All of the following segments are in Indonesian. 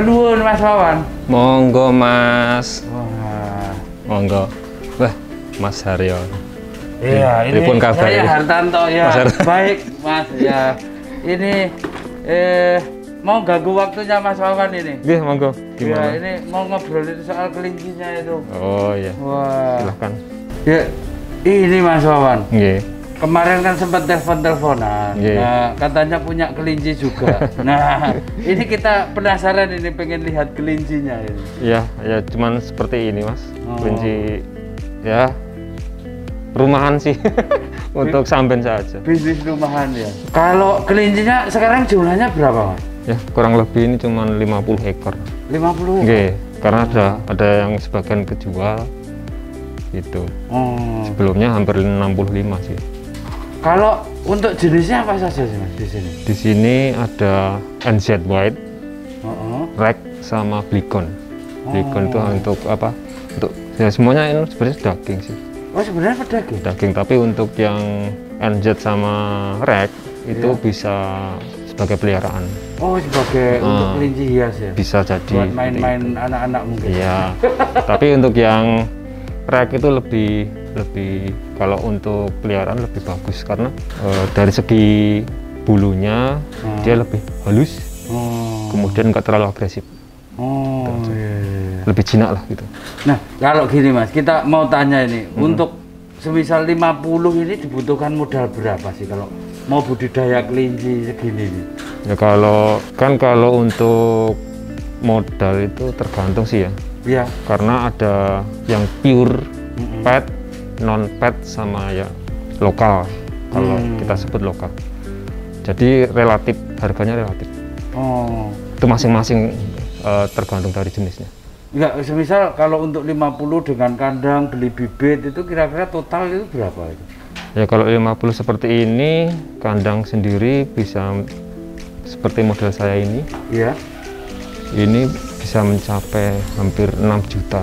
Nuwun Mas Wawan. Monggo Mas. Wah. Monggo. Wah, Mas Haryo. Iya, ini Telepon kabar saya ini. Hartanto ya. Baik, Mas ya. Ini mau ganggu waktunya Mas Wawan ini. Nggih, monggo. Ya, Gimana? ini mau ngobrolin soal kelincinya itu. Oh iya. Wah. Silahkan. Ya, ini Mas Wawan. Nggih. Kemarin kan sempat telepon-teleponan. Nggih. Nah, katanya punya kelinci juga. Nah, ini kita penasaran ini pengen lihat kelincinya ini. Iya, ya cuman seperti ini, Mas. Oh. Kelinci ya rumahan sih. Untuk samben saja. Bisnis rumahan ya. Kalau kelincinya sekarang jumlahnya berapa, Mas? Ya, kurang lebih ini cuman 50 ekor. 50. Nggih, karena ada yang sebagian kejual gitu. Oh. Sebelumnya hampir 65 sih. Kalau untuk jenisnya apa saja sih Mas di sini? Di sini ada NZ White, Oh. Rag sama Bligon. Bligon itu untuk apa? Untuk ya semuanya ini sebenarnya daging sih. Oh, sebenarnya pedaging. Daging, tapi untuk yang NZ sama Rag itu Iya. bisa sebagai peliharaan. Oh, sebagai untuk kelinci hias ya. Bisa jadi Buat main-main anak-anak mungkin. iya. Tapi untuk yang Rag itu lebih kalau untuk peliharaan lebih bagus karena dari segi bulunya dia lebih halus, kemudian nggak terlalu agresif, Oh, iya. lebih jinak lah gitu. Nah, kalau gini Mas, kita mau tanya ini, untuk semisal 50 ini dibutuhkan modal berapa sih kalau mau budidaya kelinci segini nih? Ya kalau untuk modal itu tergantung sih ya, Iya. karena ada yang pure pet, non pet sama ya lokal. Kalau kita sebut lokal, jadi relatif harganya relatif. Oh. Itu masing-masing tergantung dari jenisnya. Enggak, semisal kalau untuk 50 dengan kandang beli bibit itu kira-kira total itu berapa itu? Ya kalau 50 seperti ini, kandang sendiri bisa seperti model saya ini. Iya. Ini bisa mencapai hampir 6 juta.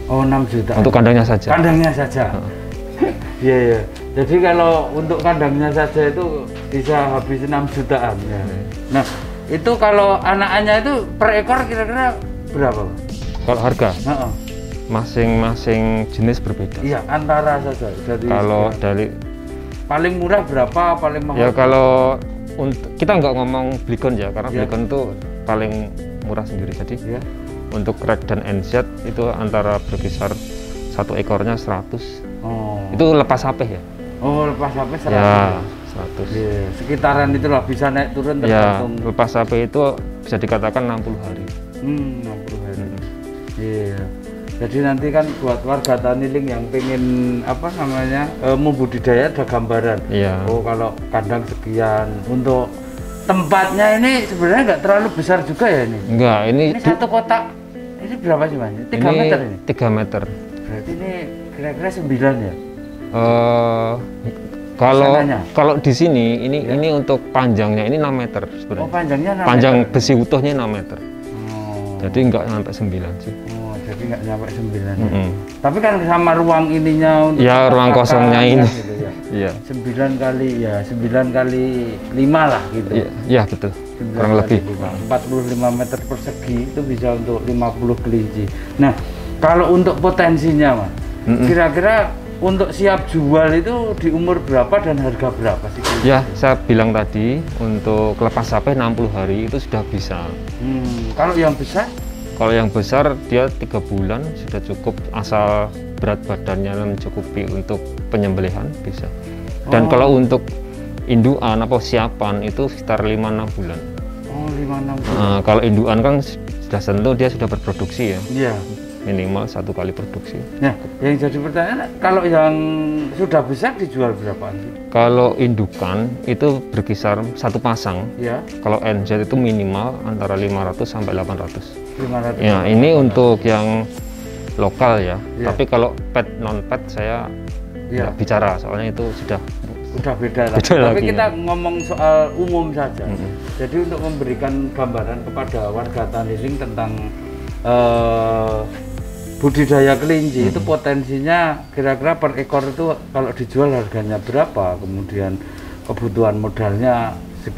Oh, 6 juta. Untuk kandangnya saja. Kandangnya saja. Iya, iya. Jadi kalau untuk kandangnya saja itu bisa habis 6 jutaan ya. Nah, itu kalau anakannya itu per ekor kira-kira berapa, Pak? Kalau harga, Heeh. masing-masing jenis berbeda. Iya, antara saja. Jadi Kalau dari paling murah berapa, paling mahal? ya kalau untuk kita nggak ngomong Bligon ya, karena Iya. Bligon itu paling murah sendiri. Jadi Iya. untuk Rag dan NZ itu antara berkisar satu ekornya 100. Oh. Itu lepas HP ya? Oh, lepas sampai 100. Ya, 100. Iya, sekitaran itulah bisa naik turun Ya, tergantung. lepas HP itu bisa dikatakan 60 hari. 60 hari. Iya. Jadi nanti kan buat warga Taniling yang pengen apa namanya membudidaya ada gambaran. Iya. Oh, kalau kandang sekian. Untuk tempatnya ini sebenarnya nggak terlalu besar juga ya ini. Enggak, ini Ini satu kotak. Ini berapa sih Mas? 3 meter ini. 3 meter. Berarti ini kira-kira 9 ya. Sananya? Kalau di sini ini untuk panjangnya ini 6 meter sebenarnya. Oh, panjangnya 6 Panjang meter. besi utuhnya 6 meter. Oh. Jadi enggak sampai 9 sih. Oh, jadi nggak nyampe 9. Mm-mm. Tapi kan sama ruang ininya untuk Ya, ruang pakan, kosongnya ya, ini. gitu ya. Iya. 9 kali ya 9 kali 5 lah gitu. Iya, iya betul. 9 Kurang kali lebih. 5. 45 meter persegi itu bisa untuk 50 kelinci. Nah, kalau untuk potensinya Mas, kira-kira untuk siap jual itu di umur berapa dan harga berapa sih? Ya, saya bilang tadi untuk lepas sampai 60 hari itu sudah bisa. Kalau yang besar? Kalau yang besar dia 3 bulan sudah cukup, asal berat badannya mencukupi untuk penyembelihan bisa. Dan kalau untuk indukan atau siapan itu sekitar 5-6 bulan. Oh, 5-6 bulan. Nah, kalau indukan kan sudah tentu dia sudah berproduksi ya, Iya. minimal 1 kali produksi. Nah, yang jadi pertanyaan, kalau yang sudah besar dijual berapaan sih? Kalau indukan itu berkisar 1 pasang. Ya, Kalau NZ itu minimal antara 500 sampai 800. 500. Ya, ini untuk yang lokal ya. Iya. Tapi kalau pet non pet saya Iya. nggak bicara, soalnya itu sudah Udah beda lagi. Beda Tapi lagi, kita ya. ngomong soal umum saja. Jadi untuk memberikan gambaran kepada warga Taniling tentang budidaya kelinci itu potensinya kira-kira per ekor itu kalau dijual harganya berapa, kemudian kebutuhan modalnya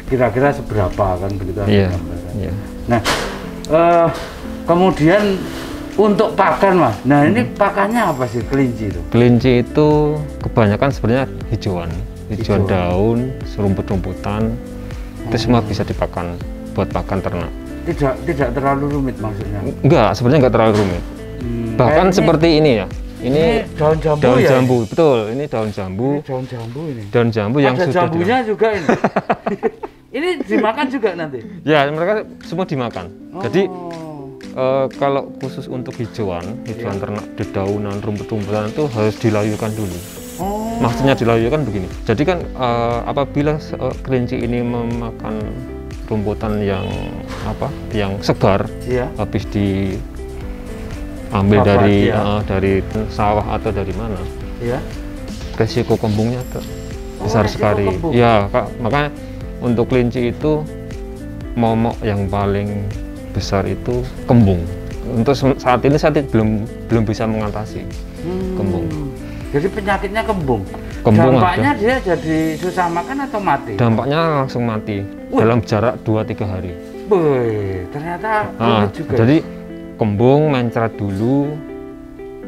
kira-kira seberapa kan begitu. Iya. gambaran. Iya. Nah, Kemudian untuk pakan Mas. Nah ini pakannya apa sih kelinci itu? Kelinci itu kebanyakan sebenarnya hijauan daun, rumput-rumputan, itu semua bisa dipakan buat pakan ternak. Tidak terlalu rumit maksudnya? Enggak, sebenarnya enggak terlalu rumit. Bahkan seperti ini ya. Ini daun jambu daun ya? jambu, betul. Ini daun jambu. Ini daun jambu ini. Daun jambu yang ada sudah jambunya juga ini. Ini dimakan juga nanti? Ya, mereka semua dimakan. Jadi kalau khusus untuk hijauan ternak, dedaunan, rumput-rumputan itu harus dilayukan dulu. Maksudnya dilayukan begini. Jadi kan apabila kelinci ini memakan rumputan yang segar, habis diambil dari sawah atau dari mana, resiko kembungnya besar sekali. Ya, Kak, makanya untuk kelinci itu momok yang paling besar itu kembung. Untuk saat ini belum bisa mengatasi kembung. Jadi penyakitnya kembung. Dampaknya dia jadi susah makan atau mati? Dampaknya langsung mati dalam jarak 2-3 hari. Ternyata rumit juga. Jadi kembung mencret dulu,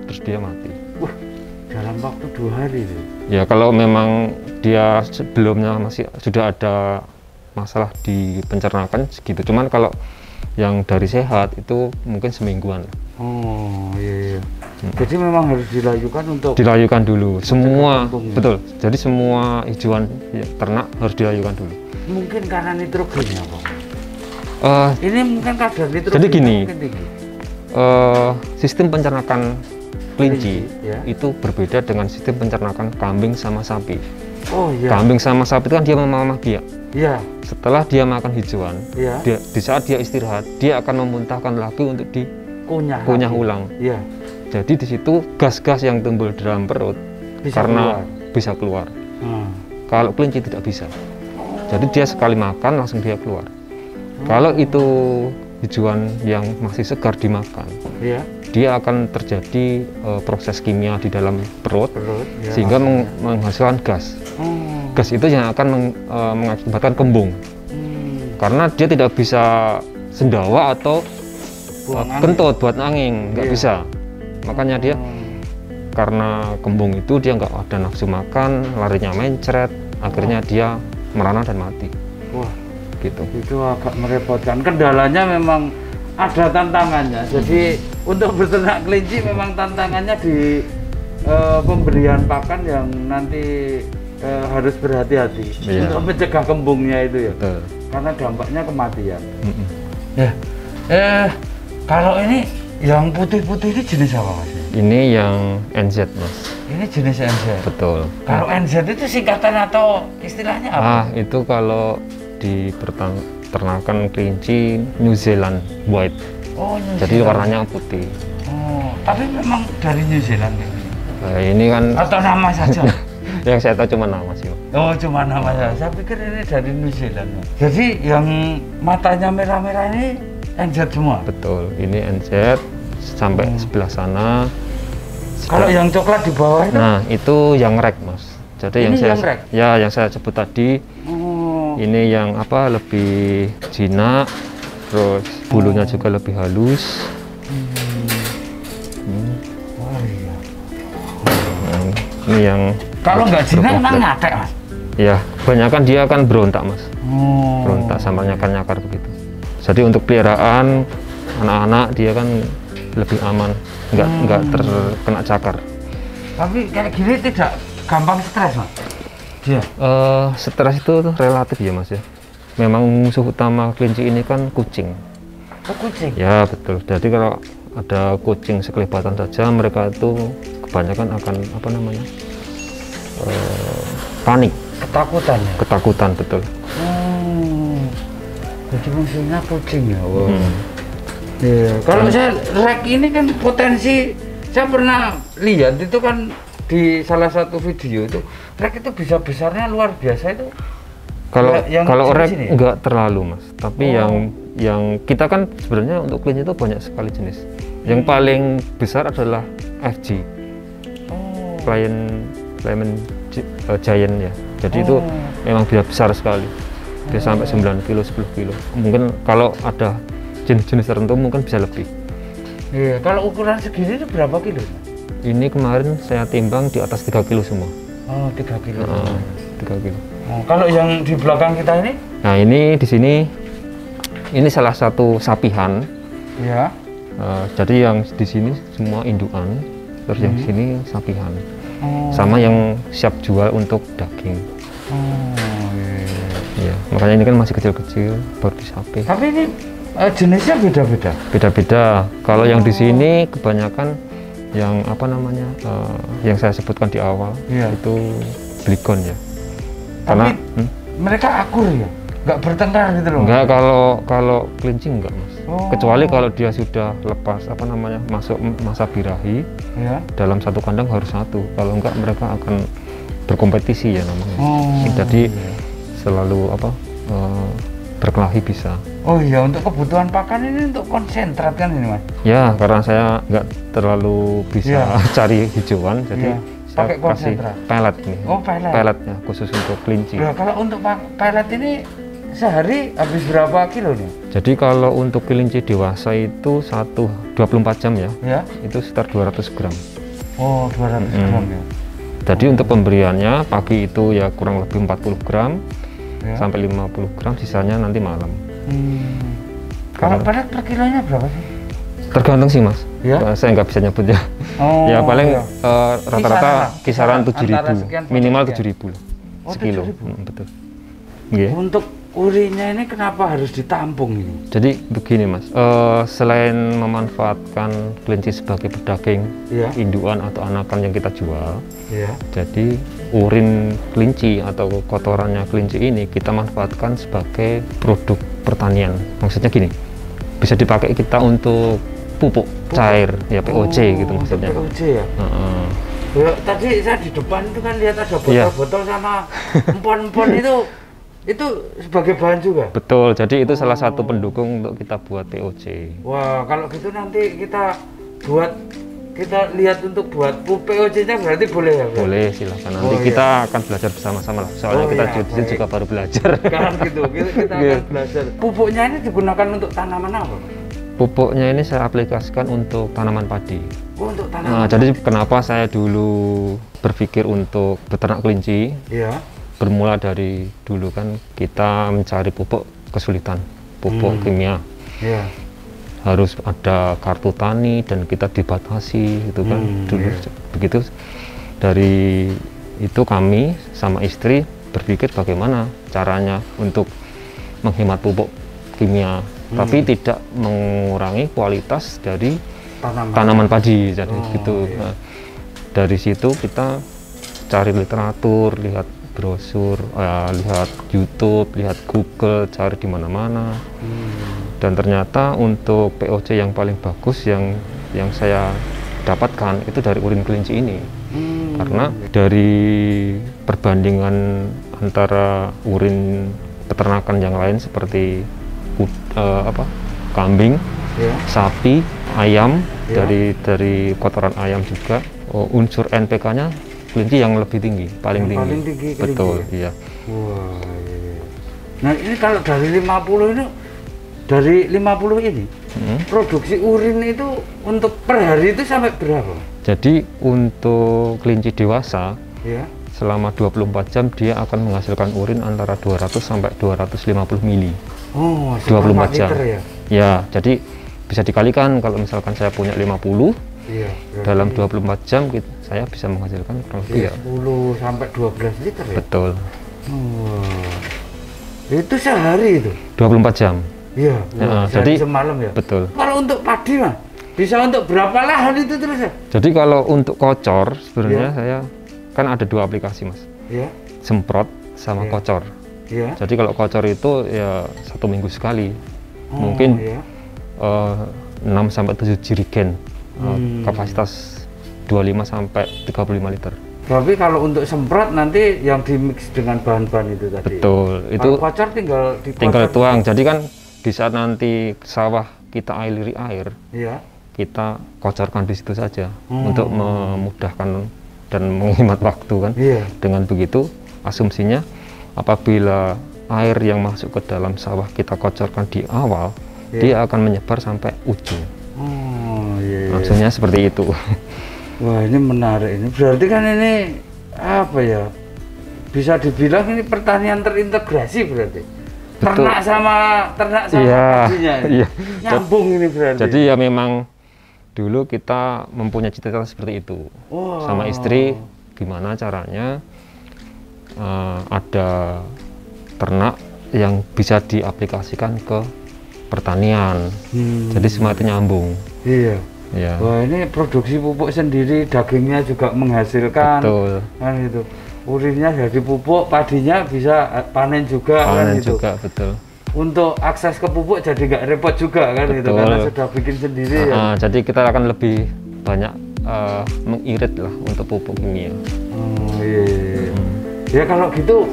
terus dia mati. Dalam waktu 2 hari itu. Ya kalau memang dia sebelumnya sudah ada masalah di pencernaan segitu. Cuman kalau yang dari sehat itu mungkin semingguan. Iya. Jadi memang harus dilayukan dulu semua, betul. Jadi semua hijauan ternak harus dilayukan dulu. Mungkin karena nitrogennya Pak. Ini mungkin kadar nitrogen. Jadi gini, sistem pencernaan kelinci itu berbeda dengan sistem pencernaan kambing sama sapi. Kambing sama sapi itu kan dia memamah biak. Setelah dia makan hijauan, di saat dia istirahat, dia akan memuntahkan lagi untuk dikunyah ulang. Jadi di situ gas-gas yang timbul di dalam perut bisa keluar. Kalau kelinci tidak bisa. Jadi dia sekali makan langsung dia keluar. Kalau itu hijauan yang masih segar dimakan, dia akan terjadi proses kimia di dalam perut sehingga menghasilkan gas. Gas itu yang akan mengakibatkan kembung. Karena dia tidak bisa sendawa atau kentut buat angin, nggak bisa. Makanya dia karena kembung itu dia nggak ada nafsu makan, larinya mencret, akhirnya dia merana dan mati. Gitu. Itu agak merepotkan. Kendalanya memang ada tantangannya. Jadi untuk beternak kelinci memang tantangannya di pemberian pakan yang nanti harus berhati-hati untuk mencegah kembungnya itu ya. Karena dampaknya kematian. Kalau ini yang putih-putih ini jenis apa Mas? Ini yang NZ Mas. Ini jenis NZ? Betul. Kalau NZ itu singkatan atau istilahnya apa? Itu kalau di peternakan kelinci New Zealand White. Jadi warnanya putih. Tapi memang dari New Zealand ini? Ini kan... Atau nama saja? Yang saya tahu cuma nama sih. Cuma nama saja. Saya pikir ini dari New Zealand. Jadi yang matanya merah-merah ini NZ semua? Betul, ini NZ sampai sebelah sana. Kalau yang coklat di bawah itu? Nah, itu yang rek Mas. Jadi ini yang saya sebut tadi, ini yang lebih jinak, terus bulunya juga lebih halus. Ini yang kalau nggak jinak memang ngatek Mas? Ya, kebanyakan dia akan berontak Mas. Berontak sampai nyakar-nyakar begitu. Jadi untuk peliharaan anak-anak dia kan lebih aman, nggak terkena cakar. Tapi kayak gini tidak gampang stres Mas? Stres itu relatif ya Mas ya. Memang musuh utama kelinci ini kan kucing. Kucing? Ya betul. Jadi kalau ada kucing sekelebatan saja mereka itu kebanyakan akan panik. Ketakutan betul. Jadi musuhnya kucing ya. Kalau saya rek ini kan potensi, saya pernah lihat itu kan di salah satu video itu rek itu bisa besarnya luar biasa itu. Kalau rek enggak terlalu Mas, tapi yang kita kan sebenarnya untuk kelinci itu banyak sekali jenis. Yang paling besar adalah FG, Flyman Giant ya. Jadi itu memang dia besar sekali. Dia sampai 9 kilo, 10 kilo. Mungkin kalau ada jenis-jenis tertentu mungkin bisa lebih. Iya, kalau ukuran segini itu berapa kilo? Ini kemarin saya timbang di atas 3 kilo semua. Oh, 3 kilo. 3 kilo. Oh, kalau yang di belakang kita ini? Nah, ini di sini ini salah satu sapihan. Ya. Jadi yang di sini semua indukan, terus yang di sini sapihan. Oh. Sama yang siap jual untuk daging. Oh, iya. Makanya ini kan masih kecil-kecil, baru disapi. Tapi ini jenisnya beda-beda. Beda-beda. Kalau yang di sini kebanyakan yang apa namanya, yang saya sebutkan di awal itu Blikon ya. Tapi mereka akur ya, nggak bertengkar gitu loh. Enggak, kalau kelinci enggak mas. Kecuali kalau dia sudah lepas apa namanya, masuk masa birahi, dalam satu kandang harus satu. Kalau enggak mereka akan berkompetisi ya namanya. Jadi selalu apa, berkelahi bisa. Oh iya, untuk kebutuhan pakan ini untuk konsentrat kan ini mas? Ya, karena saya nggak terlalu bisa cari hijauan, jadi saya pakai kasih pelet nih. Oh, pelet. Peletnya khusus untuk kelinci. Nah, kalau untuk pelet ini sehari habis berapa kilo nih? Jadi kalau untuk kelinci dewasa itu 24 jam ya, itu sekitar 200 gram. Oh, 200 gram ya. Jadi untuk pemberiannya pagi itu ya kurang lebih 40 gram sampai 50 gram, sisanya nanti malam. Kalau pelet per kilonya berapa sih? Tergantung sih mas, saya nggak bisa nyebut ya. Ya paling rata-rata kisaran 7.000, minimal 7.000 sekilo. Betul. Untuk urinnya ini kenapa harus ditampung ini? Jadi begini mas, selain memanfaatkan kelinci sebagai pedaging indukan atau anakan yang kita jual, jadi urin kelinci atau kotorannya kelinci ini kita manfaatkan sebagai produk pertanian. Maksudnya gini, bisa dipakai kita untuk pupuk cair ya, POC gitu maksudnya. POC ya? Ya, tadi saya di depan itu kan lihat ada botol-botol sama empon-empon itu sebagai bahan juga? Betul, jadi itu salah satu pendukung untuk kita buat POC. Wah, kalau gitu nanti kita lihat untuk buat POC-nya berarti boleh ya? Boleh, silakan. Nanti kita akan belajar bersama-sama lah. Soalnya kita juga baru belajar. Sekarang gitu, kita akan belajar. Pupuknya ini digunakan untuk tanaman apa? Pupuknya ini saya aplikasikan untuk tanaman padi. Oh, untuk tanaman. Nah, jadi kenapa saya dulu berpikir untuk beternak kelinci? Bermula dari dulu kan kita mencari pupuk kesulitan, pupuk kimia. Harus ada kartu tani dan kita dibatasi gitu kan dulu. Begitu dari itu kami sama istri berpikir bagaimana caranya untuk menghemat pupuk kimia, tapi tidak mengurangi kualitas dari tanaman padi. Jadi gitu. Nah, dari situ kita cari literatur, lihat brosur, lihat YouTube, lihat Google, cari di mana-mana. Dan ternyata untuk POC yang paling bagus yang saya dapatkan itu dari urin kelinci ini. Karena dari perbandingan antara urin peternakan yang lain seperti kambing, sapi, ayam, dari kotoran ayam juga, unsur NPK-nya kelinci yang lebih tinggi, paling tinggi. Betul, iya. Wah, nah ini kalau dari 50 ini, produksi urin itu untuk per hari itu sampai berapa? Jadi untuk kelinci dewasa, selama 24 jam dia akan menghasilkan urin antara 200 sampai 250 mili. Oh, 24 jam. Liter ya? Ya, jadi bisa dikalikan kalau misalkan saya punya 50, dalam 24 jam saya bisa menghasilkan kurang lebih 10 sampai 12 liter ya? Betul. Itu sehari itu? 24 jam. Iya, jadi semalam ya? Betul. Kalau untuk padi mah, bisa untuk berapa lahan itu terus ya? Jadi kalau untuk kocor sebenarnya saya kan ada 2 aplikasi mas. Semprot sama kocor. Jadi kalau kocor itu ya 1 minggu sekali. Mungkin 6 sampai 7 jerigen. Kapasitas 25 sampai 35 liter. Tapi kalau untuk semprot nanti yang dimix dengan bahan-bahan itu tadi. Betul. Itu kocor tinggal tuang. Jadi kan di saat nanti sawah kita aliri air, kita kocorkan di situ saja untuk memudahkan dan menghemat waktu kan. Dengan begitu asumsinya apabila air yang masuk ke dalam sawah kita kocorkan di awal, dia akan menyebar sampai ujung. Oh iya. Maksudnya seperti itu. Wah ini menarik ini. Berarti kan ini apa ya? Bisa dibilang ini pertanian terintegrasi berarti. Betul. Ternak sama Iya, pastinya. iya. Nyambung ini berarti. Jadi ya memang dulu kita mempunyai cita-cita seperti itu. Wow. Sama istri gimana caranya ada ternak yang bisa diaplikasikan ke pertanian. Jadi semua itu nyambung. Iya. Ya. Wah ini produksi pupuk sendiri, dagingnya juga menghasilkan. Betul. Kan itu. Urinnya jadi pupuk, padinya bisa panen juga. Panen kan gitu. juga, betul. Untuk akses ke pupuk jadi nggak repot juga kan gitu, Betul. karena sudah bikin sendiri ya. Jadi kita akan lebih banyak mengirit lah untuk pupuk kimia. Oh iya. Ya kalau gitu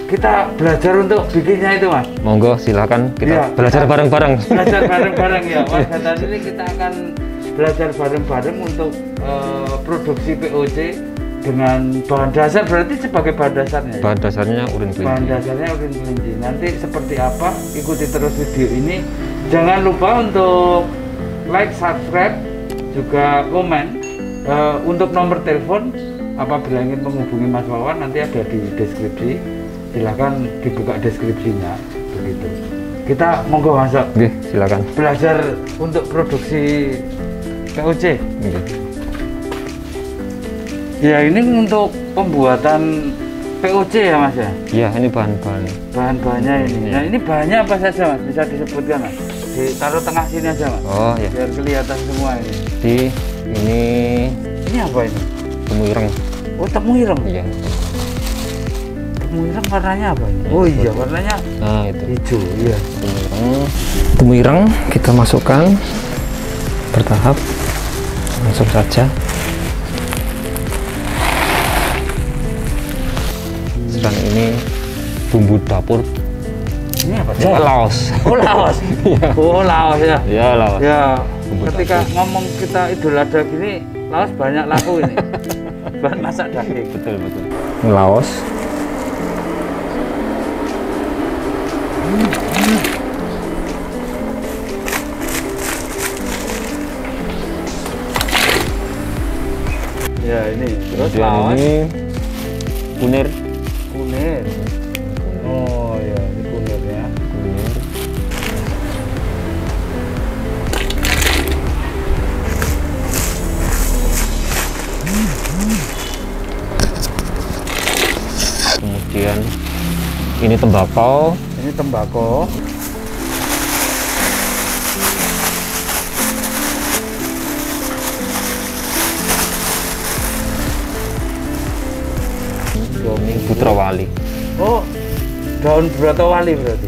kita belajar untuk bikinnya itu mas. Monggo silakan kita Iya, belajar bareng-bareng. Belajar bareng-bareng ya. Mas dan ini kita akan belajar bareng-bareng untuk produksi POC dengan bahan dasar, berarti sebagai bahan dasarnya. Bahan dasarnya urin Bahan kelinci. dasarnya urin kelinci. Nanti seperti apa? Ikuti terus video ini. Jangan lupa untuk like, subscribe, juga komen. Untuk nomor telepon apabila ingin menghubungi Mas Wawan nanti ada di deskripsi. Silahkan dibuka deskripsinya. Begitu. Kita monggo masuk. Oke, silakan. Belajar untuk produksi POC. Oke. Ya ini untuk pembuatan POC ya mas ya? Iya, ini bahan-bahan. Bahan-bahannya ini. Iya. Nah ini bahannya apa saja mas? Bisa disebutkan mas? Ditaruh tengah sini aja mas. Oh ya. Biar kelihatan semua ini. Jadi ini Ini apa ini? temu ireng. Oh temu ireng. Iya. Temu ireng warnanya apa ini? Oh iya warnanya Nah, itu. hijau. Iya. Temu ireng. Temu ireng kita masukkan bertahap. Langsung saja. Dan ini bumbu dapur. Ini apa? Ya, laos. Oh laos. Oh laos ya. Ya, laos. Ya. Bumbu Ketika dapur. ngomong kita idul adha gini, laos banyak laku ini. Bahan masak daging. Betul, betul. Ini laos. Ya ini. Terus Kemudian laos. ini kunir. Kunir. Oh ya, ini kunirnya. Kunir. Kemudian ini tembakau. Ini tembakau. Ini putra wali. Oh, daun brotowali berarti.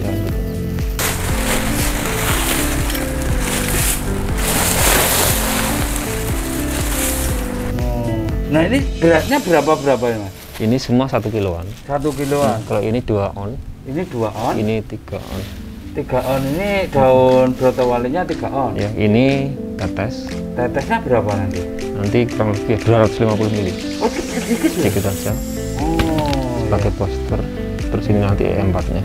Oh. Nah ini beratnya berapa ya mas? Ini semua 1 kiloan. 1 kiloan. Kalau ini 2 on, Ini 2 on. ini 3 on. 3 on ini daun brotowalinya 3 on. Ya, ini tetes. Tetesnya berapa nanti? Nanti kurang lebih 250 ml. Oh sedikit ya? Sedikit saja. Oh. Pakai poster. Terus ini nanti E4-nya.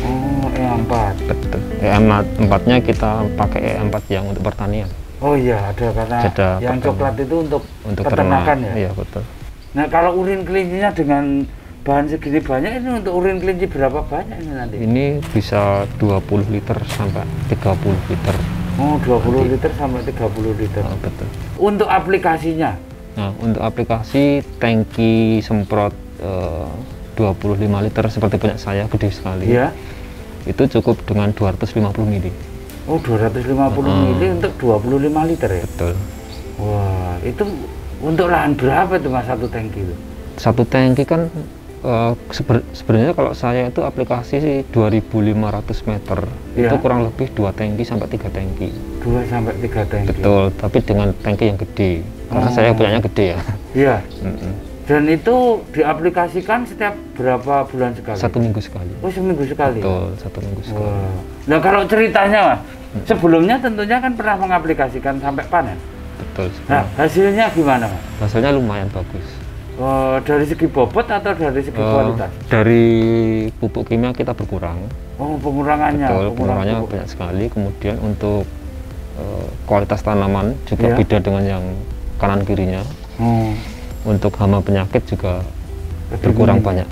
Oh E4. Betul. E4-nya kita pakai E4 yang untuk pertanian. Oh iya ada karena Ada yang pertanian. coklat itu untuk Ternak. peternakan ya. Iya, betul. Nah kalau urin kelincinya dengan bahan segini banyak ini untuk urin kelinci berapa banyak ini nanti? Ini bisa 20 liter sampai 30 liter. Oh 20 liter sampai 30 liter. Oh, betul. Untuk aplikasinya? Nah, untuk aplikasi tangki semprot 25 liter seperti punya saya, gede sekali. Iya. Itu cukup dengan 250 ml. Oh 250 ml untuk 25 liter ya? Betul. Wah itu untuk lahan berapa itu mas satu tangki itu? Satu tangki kan sebenarnya kalau saya itu aplikasi sih 2.500 meter. Iya. Itu kurang lebih 2 tangki sampai 3 tangki. 2 sampai 3 tangki. Betul, tapi dengan tangki yang gede. Karena Oh. saya punyanya gede ya. Iya. Mm-mm. Dan itu diaplikasikan setiap berapa bulan sekali? 1 minggu sekali. Oh seminggu sekali? Betul, 1 minggu sekali. Wah. Nah kalau ceritanya mas, sebelumnya tentunya kan pernah mengaplikasikan sampai panen. Betul. Nah hasilnya gimana mas? Hasilnya lumayan bagus. Dari segi bobot atau dari segi kualitas? Dari pupuk kimia kita berkurang. Oh, pengurangannya. Betul, pengurangannya banyak sekali. Kemudian untuk kualitas tanaman juga beda dengan yang kanan kirinya. Untuk hama penyakit juga berkurang banyak.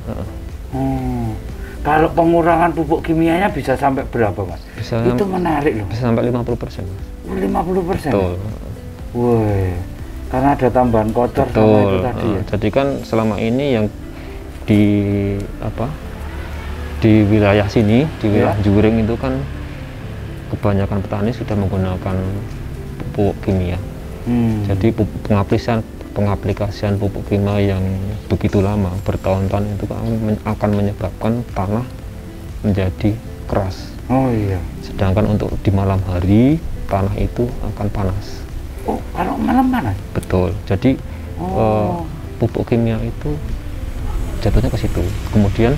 Kalau pengurangan pupuk kimianya bisa sampai berapa, Mas? Itu menarik loh. Bisa sampai 50%. 50%? Betul. Woi, karena ada tambahan kotor sama itu tadi ya. Jadi kan selama ini yang di di wilayah sini, di wilayah Juring itu kan kebanyakan petani sudah menggunakan pupuk kimia. Jadi pengaplikasian pupuk kimia yang begitu lama, bertahun-tahun itu akan menyebabkan tanah menjadi keras. Oh iya. Sedangkan untuk di malam hari tanah itu akan panas. Oh, kalau malam panas? Betul. Jadi pupuk kimia itu jatuhnya ke situ. Kemudian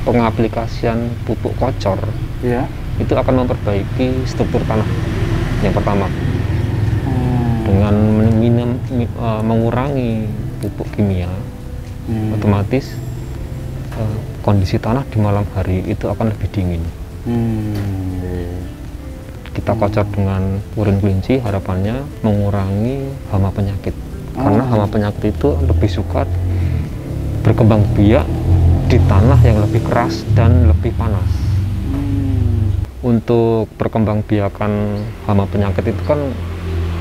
pengaplikasian pupuk kocor itu akan memperbaiki struktur tanah yang pertama. Dengan mengurangi pupuk kimia, otomatis kondisi tanah di malam hari itu akan lebih dingin. Kita kocor dengan urin kelinci, harapannya mengurangi hama penyakit. Karena hama penyakit itu lebih suka berkembang biak di tanah yang lebih keras dan lebih panas. Untuk perkembangbiakan hama penyakit itu kan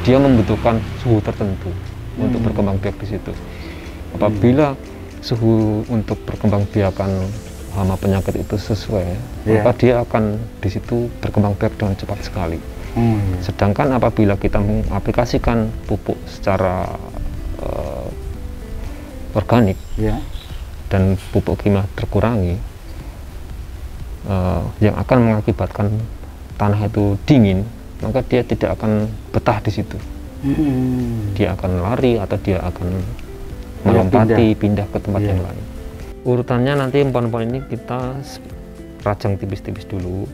dia membutuhkan suhu tertentu untuk berkembang biak di situ. Apabila suhu untuk perkembangbiakan hama penyakit itu sesuai, maka dia akan di situ berkembang biak dengan cepat sekali. Sedangkan apabila kita mengaplikasikan pupuk secara organik dan pupuk kimia terkurangi, yang akan mengakibatkan tanah itu dingin, maka dia tidak akan betah di situ. Dia akan lari atau dia akan melompati, pindah ke tempat yang lain. Urutannya nanti empon-empon ini kita rajang tipis-tipis dulu.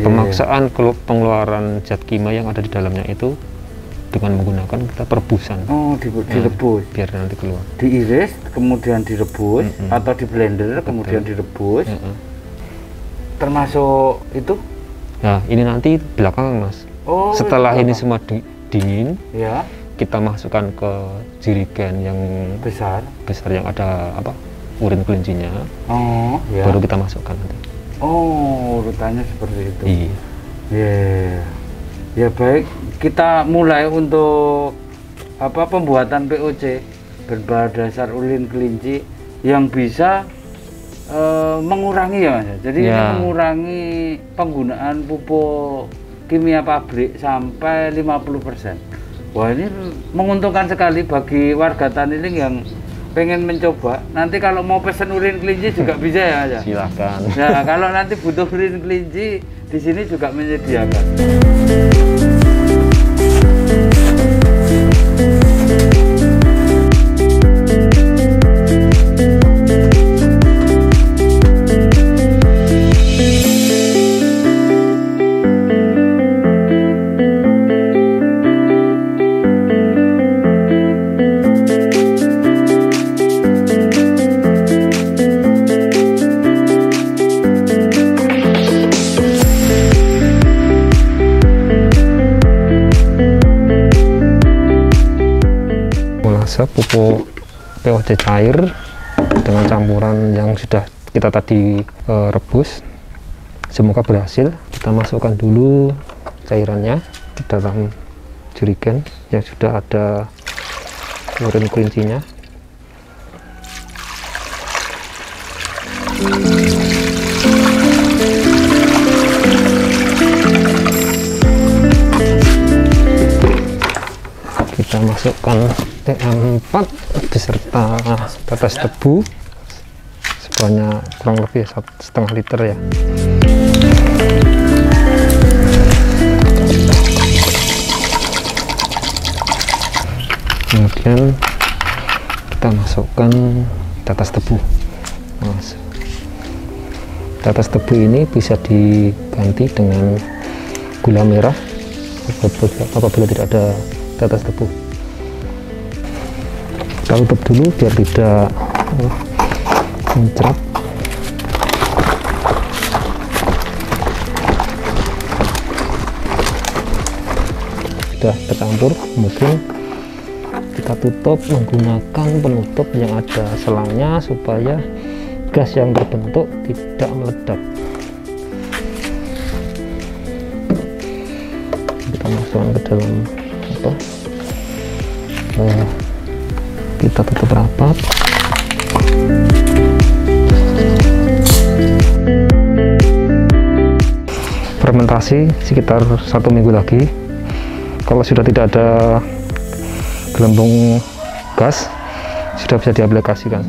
Pemaksaan pengeluaran zat kimia yang ada di dalamnya itu dengan menggunakan kita perebusan. Oh, direbus. Biar nanti keluar. Diiris, kemudian direbus, atau di blender, kemudian direbus. Termasuk itu? Nah, ini nanti belakangan, Mas. Oh, setelah ini semua dingin, kita masukkan ke jerigen yang besar yang ada urin kelincinya. Baru kita masukkan nanti. Oh, urutannya seperti itu. Iya. Ya baik, kita mulai untuk pembuatan POC berdasar urin kelinci yang bisa mengurangi ya, Mas. Jadi ini mengurangi penggunaan pupuk kimia pabrik sampai 50%. Wah, ini menguntungkan sekali bagi warga Taniling yang pengen mencoba. Nanti kalau mau pesen urin kelinci juga bisa ya, Mas. Silakan. Nah, kalau nanti butuh urin kelinci, di sini juga menyediakan. Pupuk POC cair dengan campuran yang sudah kita tadi rebus, semoga berhasil. Kita masukkan dulu cairannya ke dalam jerigen yang sudah ada urin kelincinya. Kita masukkan TM4 beserta tetes tebu sebanyak kurang lebih 1,5 liter ya. Kemudian kita masukkan tetes tebu. Tetes tebu ini bisa diganti dengan gula merah apabila tidak ada tetes tebu. Kita tutup dulu biar tidak mencret. Sudah tercampur, kemudian kita tutup menggunakan penutup yang ada selangnya supaya gas yang terbentuk tidak meledak. Kita masukkan ke dalam kita tutup rapat. Fermentasi sekitar 1 minggu lagi. Kalau sudah tidak ada gelembung gas, sudah bisa diaplikasikan.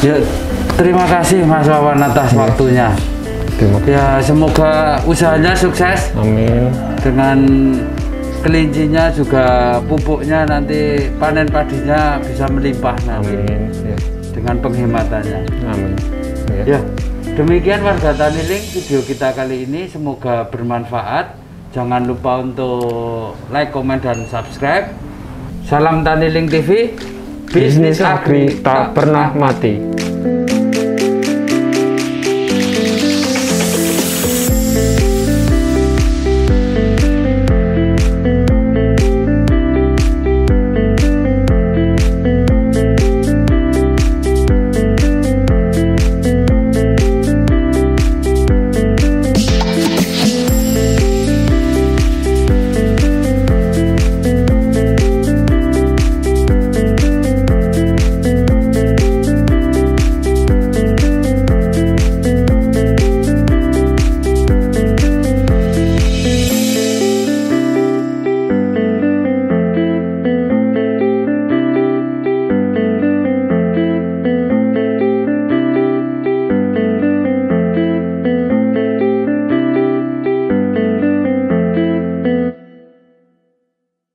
Ya, terima kasih Mas Wawan atas waktunya. Ya, semoga usahanya sukses. Amin. Dengan kelincinya juga pupuknya nanti panen padinya bisa melimpah nanti. Amin. Ya. Dengan penghematannya. Amin. Ya, demikian warga Taniling video kita kali ini, semoga bermanfaat. Jangan lupa untuk like, komen, dan subscribe. Salam Taniling TV, Bisnis agri tak pernah mati.